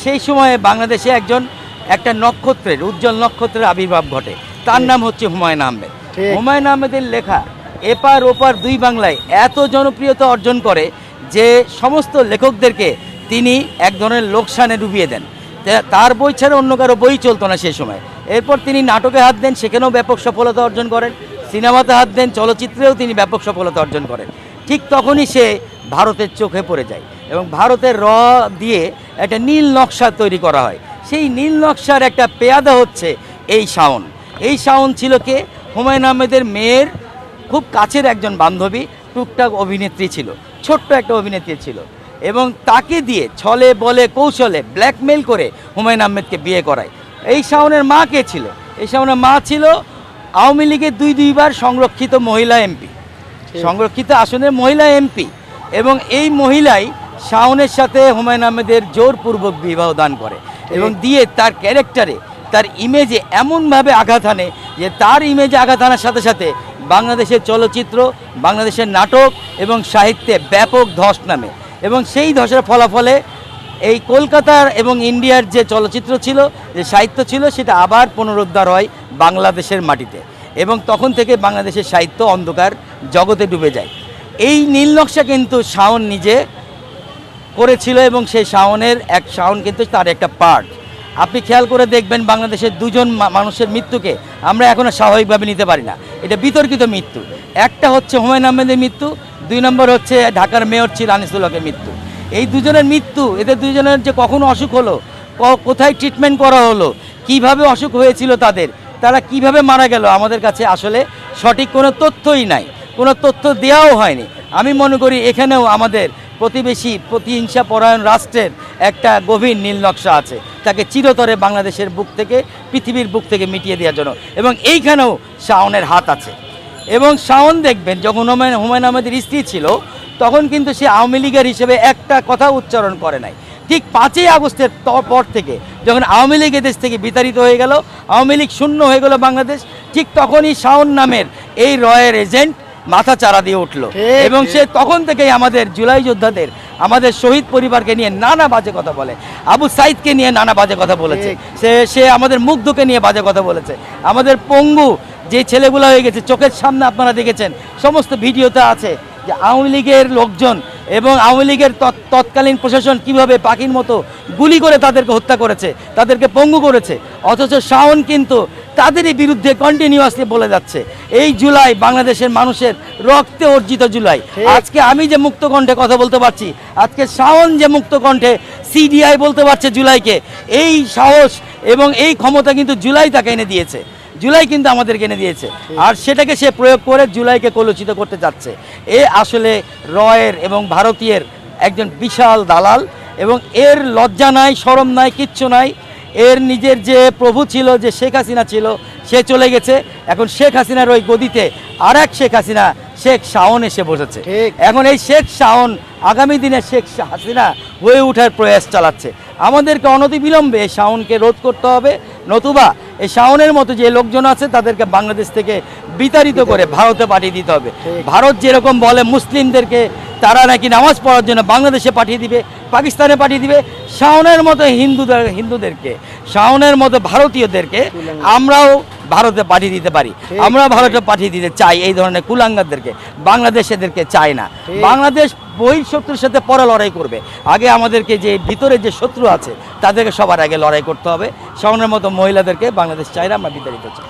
সেই সময়ে বাংলাদেশে একটা নক্ষত্রের উজ্জ্বল নক্ষত্রের আবির্ভাব ঘটে, তার নাম হচ্ছে হুমায়ুন আহমেদ। হুমায়ুন আহমেদের লেখা এপার ওপার দুই বাংলায় এত জনপ্রিয়তা অর্জন করে যে সমস্ত লেখকদেরকে তিনি এক ধরনের লোকসানে ডুবিয়ে দেন। তার বই ছাড়া অন্য কারো বই চলতো না সেই সময়। এরপর তিনি নাটকে হাত দেন, সেখানেও ব্যাপক সফলতা অর্জন করেন। সিনেমাতে হাত দেন, চলচ্চিত্রেও তিনি ব্যাপক সফলতা অর্জন করেন। ঠিক তখনই সে ভারতের চোখে পড়ে যায় এবং ভারতের দিয়ে একটা নীল নকশা তৈরি করা হয়। সেই নীল নকশার একটা পেয়াদা হচ্ছে এই শাওন। এই শাওন ছিল কে? হুমায়ুন আহমেদের মেয়ের খুব কাছের একজন বান্ধবী, টুকটাক অভিনেত্রী ছিল, ছোট্ট একটা অভিনেত্রী ছিল, এবং তাকে দিয়ে ছলে বলে কৌশলে ব্ল্যাকমেল করে হুমায়ুন আহমেদকে বিয়ে করায়। এই শাওনের মা কে ছিল? এই শাওনের মা ছিল আওয়ামী লীগের দুইবার সংরক্ষিত মহিলা এমপি, সংরক্ষিত আসনের মহিলা এমপি। এবং এই মহিলাই শাওনের সাথে হুমায়ুন আহমেদের জোরপূর্বক বিবাহ দান করে এবং দিয়ে তার ক্যারেক্টারে, তার ইমেজে এমনভাবে আঘাত আনে যে তার ইমেজে আঘাত আনার সাথে সাথে বাংলাদেশের চলচ্চিত্র, বাংলাদেশের নাটক এবং সাহিত্যে ব্যাপক ধস নামে। এবং সেই ধসের ফলাফলে এই কলকাতার এবং ইন্ডিয়ার যে চলচ্চিত্র ছিল, যে সাহিত্য ছিল, সেটা আবার পুনরুদ্ধার হয় বাংলাদেশের মাটিতে। এবং তখন থেকে বাংলাদেশের সাহিত্য অন্ধকার জগতে ডুবে যায়। এই নীল নকশা কিন্তু শাওন নিজে করেছিল এবং সেই শাওন কিন্তু তার একটা পার্ট। আপনি খেয়াল করে দেখবেন বাংলাদেশের দুজন মানুষের মৃত্যুকে আমরা এখনও স্বাভাবিকভাবে নিতে পারি না। এটা বিতর্কিত মৃত্যু। একটা হচ্ছে হুমায়ুন আহমেদের মৃত্যু, 2 নম্বর হচ্ছে ঢাকার মেয়র ছিল আনিসুল হকের মৃত্যু। এই দুজনের মৃত্যু, এদের দুজনের যে কখনো অসুখ হলো, কোথায় ট্রিটমেন্ট করা হলো, কিভাবে অসুখ হয়েছিল তাদের, তারা কিভাবে মারা গেল, আমাদের কাছে আসলে সঠিক কোনো তথ্যই নাই, কোনো তথ্য দেওয়াও হয়নি। আমি মনে করি এখানেও আমাদের প্রতিবেশী প্রতিহিংসা পরায়ণ রাষ্ট্রের একটা গভীর নীল নকশা আছে, তাকে চিরতরে বাংলাদেশের বুক থেকে, পৃথিবীর বুক থেকে মিটিয়ে দেওয়ার জন্য। এবং এইখানেও শাওনের হাত আছে। এবং শাওন দেখবেন যখন হুমায়ুন আহমেদের স্ত্রী ছিল তখন কিন্তু সে আওয়ামী লীগের হিসেবে একটা কথা উচ্চারণ করে নাই। ঠিক 5ই আগস্টের পর থেকে যখন আওয়ামী লীগ দেশ থেকে বিতাড়িত হয়ে গেল, আওয়ামী লীগ শূন্য হয়ে গেল বাংলাদেশ, ঠিক তখনই শাওন নামের এই রয়ের এজেন্ট মাথা চারা দিয়ে উঠলো। এবং সে তখন থেকেই আমাদের জুলাই যোদ্ধাদের, আমাদের শহীদ পরিবারকে নিয়ে নানা বাজে কথা বলে, আবু সাইদকে নিয়ে নানা বাজে কথা বলেছে, সে আমাদের মুগ্ধকে নিয়ে বাজে কথা বলেছে, আমাদের পঙ্গু যে ছেলেগুলো হয়ে গেছে চোখের সামনে আপনারা দেখেছেন, সমস্ত ভিডিওতে আছে যে আওয়ামী লীগের লোকজন এবং আওয়ামী লীগের তৎকালীন প্রশাসন কিভাবে পাখির মতো গুলি করে তাদেরকে হত্যা করেছে, তাদেরকে পঙ্গু করেছে। অথচ শাওন কিন্তু তাদেরই বিরুদ্ধে কন্টিনিউয়াসলি বলে যাচ্ছে এই জুলাই বাংলাদেশের মানুষের রক্তে অর্জিত জুলাই। আজকে আমি যে মুক্ত কণ্ঠে কথা বলতে পারছি, আজকে শাওন যে মুক্ত কণ্ঠে সিডিআই বলতে পারছে জুলাইকে, এই সাহস এবং এই ক্ষমতা কিন্তু জুলাই তাকে এনে দিয়েছে, জুলাই কিন্তু আমাদেরকে এনে দিয়েছে। আর সেটাকে সে প্রয়োগ করে জুলাইকে কলুষিত করতে যাচ্ছে। এ আসলে রয়ের এবং ভারতীয়ের একজন বিশাল দালাল এবং এর লজ্জা নাই, শরম নাই, কিচ্ছু নাই। এর নিজের যে প্রভু ছিল, যে শেখ হাসিনা ছিল, সে চলে গেছে। এখন শেখ হাসিনার ওই গদিতে আর এক শেখ হাসিনা, শেখ শাওন এসে বসেছে। এখন এই শেখ শাওন আগামী দিনে শেখ হাসিনা হয়ে ওঠার প্রয়াস চালাচ্ছে। আমাদেরকে অনতিবিলম্বে এই শাওনকে রোধ করতে হবে, নতুবা এই শাওনের মতো যে লোকজন আছে তাদেরকে বাংলাদেশ থেকে বিতাড়িত করে ভারতে পাঠিয়ে দিতে হবে। ভারত যেরকম বলে মুসলিমদেরকে তারা নাকি নামাজ পড়ার জন্য বাংলাদেশে পাঠিয়ে দিবে, পাকিস্তানে পাঠিয়ে দিবে, শাওনের মতো হিন্দুদেরকে, শাওনের মতো ভারতীয়দেরকে আমরাও ভারতে পাঠিয়ে দিতে পারি। আমরা ভারতে পাঠিয়ে দিতে চাই এই ধরনের কুলাঙ্গারদেরকে, বাংলাদেশ এদেরকে চায় না। বাংলাদেশ বহির শত্রুর সাথে পরে লড়াই করবে, আগে আমাদেরকে যে ভিতরে যে শত্রু আছে তাদেরকে সবার আগে লড়াই করতে হবে। শাওনের মতো মহিলাদেরকে বাংলাদেশ চায় না, আমরা বিতাড়িত চাই।